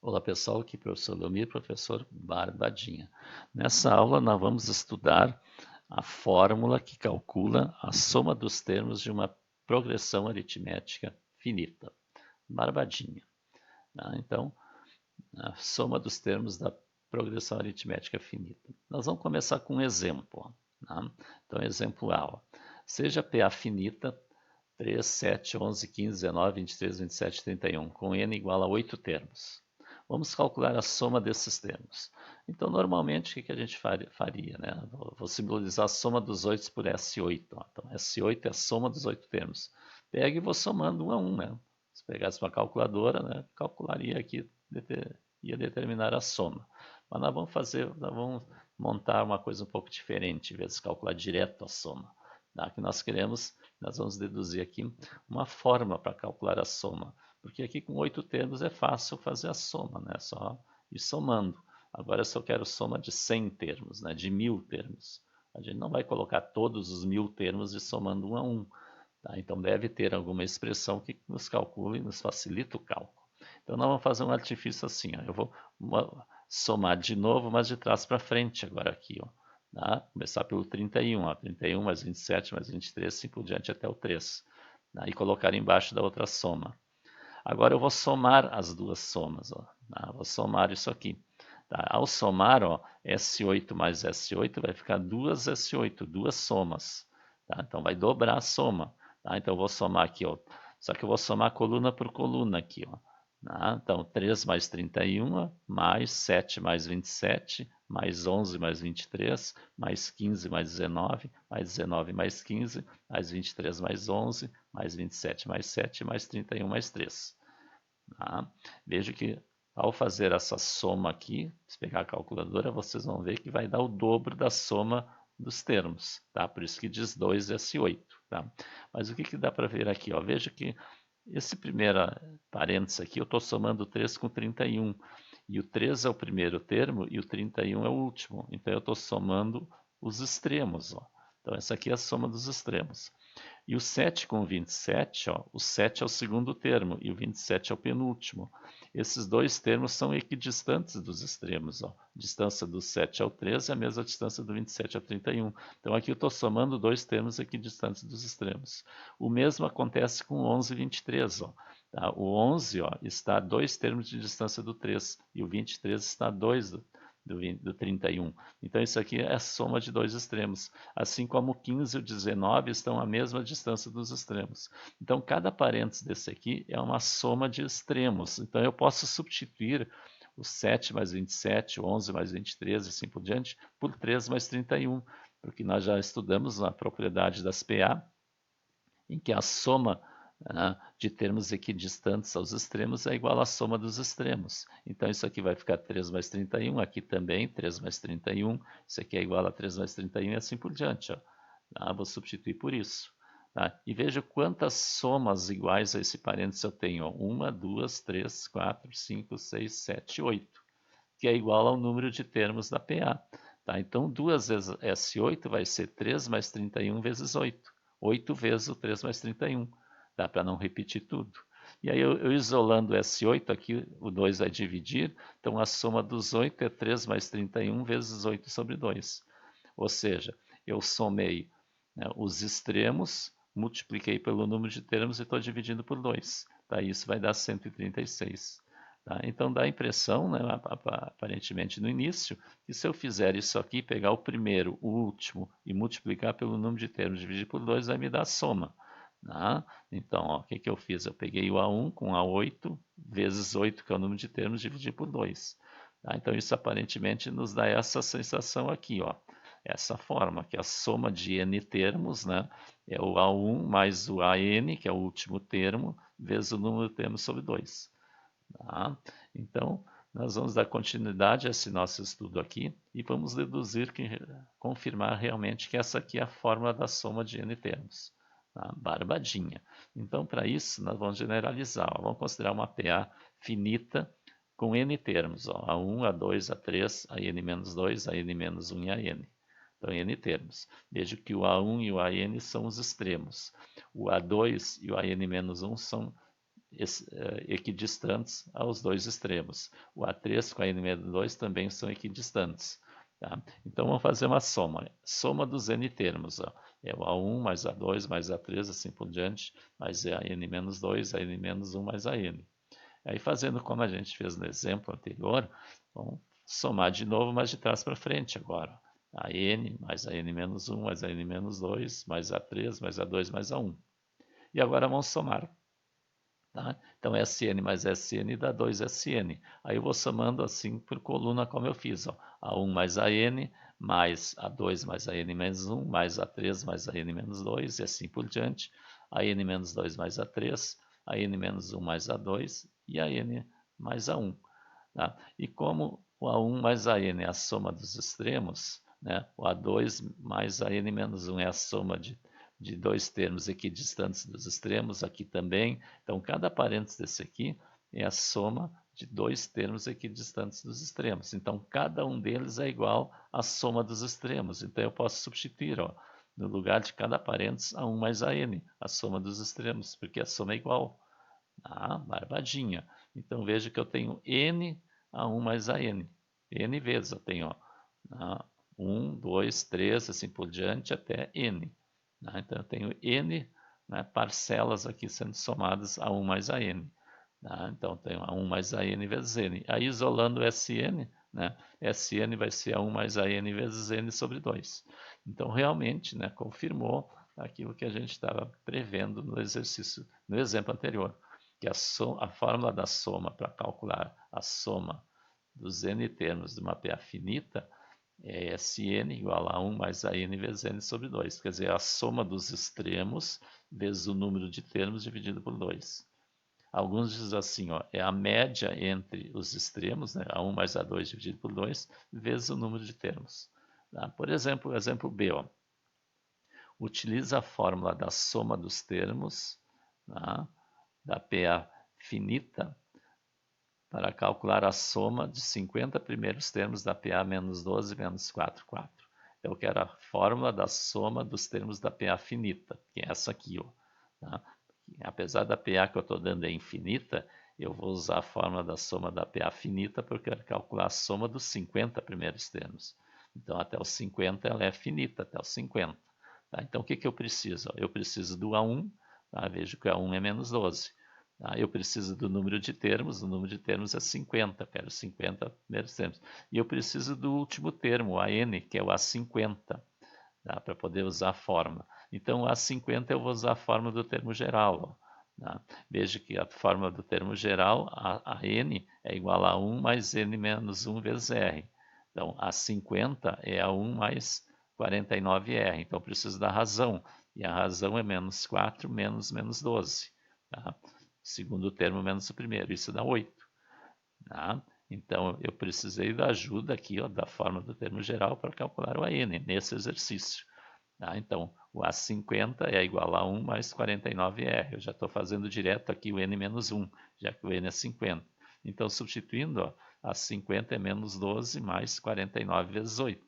Olá pessoal, aqui é o professor Leomir, professor Barbadinha. Nessa aula nós vamos estudar a fórmula que calcula a soma dos termos de uma progressão aritmética finita. Barbadinha. Tá? Então, a soma dos termos da progressão aritmética finita. Nós vamos começar com um exemplo. Tá? Então, exemplo A. Ó. Seja PA finita 3, 7, 11, 15, 19, 23, 27, 31, com n igual a 8 termos. Vamos calcular a soma desses termos. Então, normalmente, o que a gente faria? Né? Vou simbolizar a soma dos 8 por S8. Ó. Então, S8 é a soma dos 8 termos. Pega e vou somando um a um. Né? Se pegasse uma calculadora, né, calcularia aqui, ia determinar a soma. Mas nós vamos montar uma coisa um pouco diferente, em vez de calcular direto a soma. Tá? Que nós vamos deduzir aqui uma forma para calcular a soma. Porque aqui com 8 termos é fácil fazer a soma, né? Só ir somando. Agora, se eu quero soma de 100 termos, né? De 1000 termos, a gente não vai colocar todos os 1000 termos e somando um a um. Tá? Então, deve ter alguma expressão que nos calcule e nos facilita o cálculo. Então, nós vamos fazer um artifício assim. Ó. Eu vou somar de novo, mas de trás para frente agora aqui. Ó. Tá? Começar pelo 31. Ó. 31 mais 27 mais 23, assim por diante até o 3. Tá? E colocar embaixo da outra soma. Agora eu vou somar as duas somas. Ó. Tá? Vou somar isso aqui. Tá? Ao somar, ó, S8 mais S8 vai ficar 2 S8, duas somas. Tá? Então vai dobrar a soma. Tá? Então eu vou somar aqui, ó. Só que eu vou somar coluna por coluna aqui. Ó. Tá? Então 3 mais 31, ó, mais 7 mais 27, mais 11 mais 23, mais 15 mais 19, mais 19 mais 15, mais 23 mais 11, mais 27 mais 7, mais 31 mais 3. Tá? Veja que ao fazer essa soma aqui, se pegar a calculadora, vocês vão ver que vai dar o dobro da soma dos termos. Tá? Por isso que diz 2S8. Tá? Mas o que dá para ver aqui? Ó? Veja que esse primeiro parênteses aqui, eu estou somando 3 com 31. E o 3 é o primeiro termo e o 31 é o último. Então eu estou somando os extremos. Ó. Então essa aqui é a soma dos extremos. E o 7 com 27, ó, o 7 é o segundo termo e o 27 é o penúltimo. Esses dois termos são equidistantes dos extremos. Ó. A distância do 7 ao 13 é a mesma distância do 27 ao 31. Então aqui eu estou somando dois termos equidistantes dos extremos. O mesmo acontece com 11 e 23. Ó. Tá? O 11 ó, está a dois termos de distância do 3 e o 23 está a 2 do 31. Então isso aqui é a soma de dois extremos. Assim como o 15 e o 19 estão à mesma distância dos extremos. Então cada parênteses desse aqui é uma soma de extremos. Então eu posso substituir o 7 mais 27, o 11 mais 23 e assim por diante, por 3 mais 31, porque nós já estudamos a propriedade das PA, em que a soma de termos equidistantes aos extremos é igual à soma dos extremos. Então isso aqui vai ficar 3 mais 31, aqui também 3 mais 31, isso aqui é igual a 3 mais 31 e assim por diante. Ó. Tá? Vou substituir por isso. Tá? E veja quantas somas iguais a esse parênteses eu tenho. 1, 2, 3, 4, 5, 6, 7, 8, que é igual ao número de termos da PA. Tá? Então 2 vezes S8 vai ser 3 mais 31 vezes 8. 8 vezes o 3 mais 31. Dá para não repetir tudo. E aí eu isolando S8 aqui, o 2 vai dividir, então a soma dos 8 é 3 mais 31 vezes 8 sobre 2. Ou seja, eu somei, né, os extremos, multipliquei pelo número de termos e estou dividindo por 2. Tá? Isso vai dar 136. Tá? Então dá a impressão, né, aparentemente no início, que se eu fizer isso aqui, pegar o primeiro, o último e multiplicar pelo número de termos, dividir por 2, vai me dar a soma. Tá? Então, ó, o que eu fiz? Eu peguei o A1 com A8 vezes 8, que é o número de termos, dividi por 2. Tá? Então isso aparentemente nos dá essa sensação aqui, ó, essa forma, que a soma de n termos, né, é o A1 mais o AN, que é o último termo, vezes o número de termos sobre 2. Tá? Então, nós vamos dar continuidade a esse nosso estudo aqui e vamos deduzir, confirmar realmente que essa aqui é a fórmula da soma de n termos. Tá? Barbadinha. Então, para isso, nós vamos generalizar. Ó. Vamos considerar uma PA finita com n termos. Ó. A1, A2, A3, AN-2, AN-1 e AN. Então, n termos. Veja que o A1 e o AN são os extremos. O A2 e o AN-1 são equidistantes aos dois extremos. O A3 com a n menos 2 também são equidistantes. Tá? Então, vamos fazer uma soma. Soma dos n termos. Ó. É o A1 mais A2 mais A3, assim por diante, mais a n menos 2, a n menos 1 mais a n. Aí, fazendo como a gente fez no exemplo anterior, vamos somar de novo, mas de trás para frente agora. A n mais a n menos 1 mais a n menos 2 mais A3 mais A2 mais A1. E agora vamos somar. Tá? Então, Sn mais Sn dá 2Sn. Aí eu vou somando assim por coluna como eu fiz. Ó. A1 mais a n, mais A2 mais a n menos 1, mais A3 mais a n menos 2, e assim por diante. A n menos 2 mais A3, a n menos 1 mais A2 e a n mais A1. Tá? E como o A1 mais a n é a soma dos extremos, né? O A2 mais a n menos 1 é a soma de dois termos equidistantes dos extremos, aqui também. Então, cada parênteses desse aqui é a soma de dois termos equidistantes dos extremos. Então, cada um deles é igual à soma dos extremos. Então, eu posso substituir, ó, no lugar de cada parênteses, A1 mais a n, a soma dos extremos, porque a soma é igual. Ah, barbadinha. Então, veja que eu tenho n A1 mais a n. N vezes eu tenho, ó, 1, 2, 3, assim por diante, até n. Então, eu tenho n, né, parcelas aqui sendo somadas a 1 mais a n. Então, eu tenho a 1 mais a n vezes n. Aí, isolando Sn, né, Sn vai ser a 1 mais a n vezes n sobre 2. Então, realmente, né, confirmou aquilo que a gente estava prevendo no exercício, no exemplo anterior, que a fórmula da soma para calcular a soma dos n termos de uma PA finita é Sn igual a 1 mais a n vezes n sobre 2. Quer dizer, a soma dos extremos vezes o número de termos dividido por 2. Alguns dizem assim, ó, é a média entre os extremos, né, A1 mais A2 dividido por 2, vezes o número de termos. Tá? Por exemplo, exemplo B, ó, utiliza a fórmula da soma dos termos, tá, da PA finita, para calcular a soma de 50 primeiros termos da PA menos 12 menos 4, 4. Eu quero a fórmula da soma dos termos da PA finita, que é essa aqui. Ó, tá? Apesar da PA que eu estou dando é infinita, eu vou usar a fórmula da soma da PA finita porque eu quero calcular a soma dos 50 primeiros termos. Então, até os 50 ela é finita, até os 50. Tá? Então, o que eu preciso? Eu preciso do A1, tá? Vejo que o A1 é menos 12. Eu preciso do número de termos, o número de termos é 50, quero 50 primeiros termos. E eu preciso do último termo, o AN, que é o A50, tá? Para poder usar a fórmula. Então, o A50 eu vou usar a fórmula do termo geral. Ó, tá? Veja que a fórmula do termo geral, a N, é igual a 1 mais N menos 1 vezes R. Então, A50 é a 1 mais 49R. Então, eu preciso da razão. E a razão é menos 4 menos 12. Tá? Segundo termo menos o primeiro, isso dá 8. Tá? Então, eu precisei da ajuda aqui, ó, da forma do termo geral para calcular o AN nesse exercício. Tá? Então, o A50 é igual a 1 mais 49R. Eu já estou fazendo direto aqui o N menos 1, já que o N é 50. Então, substituindo, ó, A50 é menos 12 mais 49 vezes 8.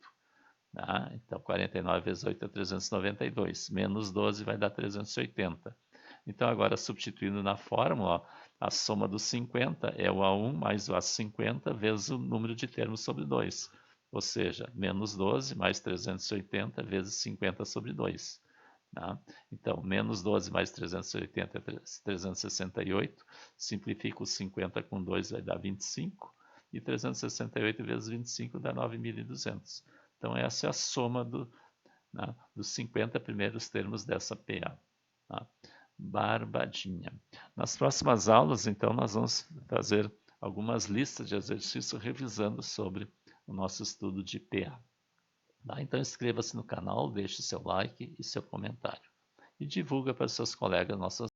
Tá? Então, 49 vezes 8 é 392. Menos 12 vai dar 380. Então, agora substituindo na fórmula, ó, a soma dos 50 é o A1 mais o A50 vezes o número de termos sobre 2. Ou seja, menos 12 mais 380 vezes 50 sobre 2. Tá? Então, menos 12 mais 380 é 368. Simplifica os 50 com 2 vai dar 25. E 368 vezes 25 dá 9.200. Então, essa é a soma dos 50 primeiros termos dessa PA. Tá? Barbadinha. Nas próximas aulas, então, nós vamos fazer algumas listas de exercícios revisando sobre o nosso estudo de PA. Tá? Então, inscreva-se no canal, deixe seu like e seu comentário. E divulga para seus colegas nossas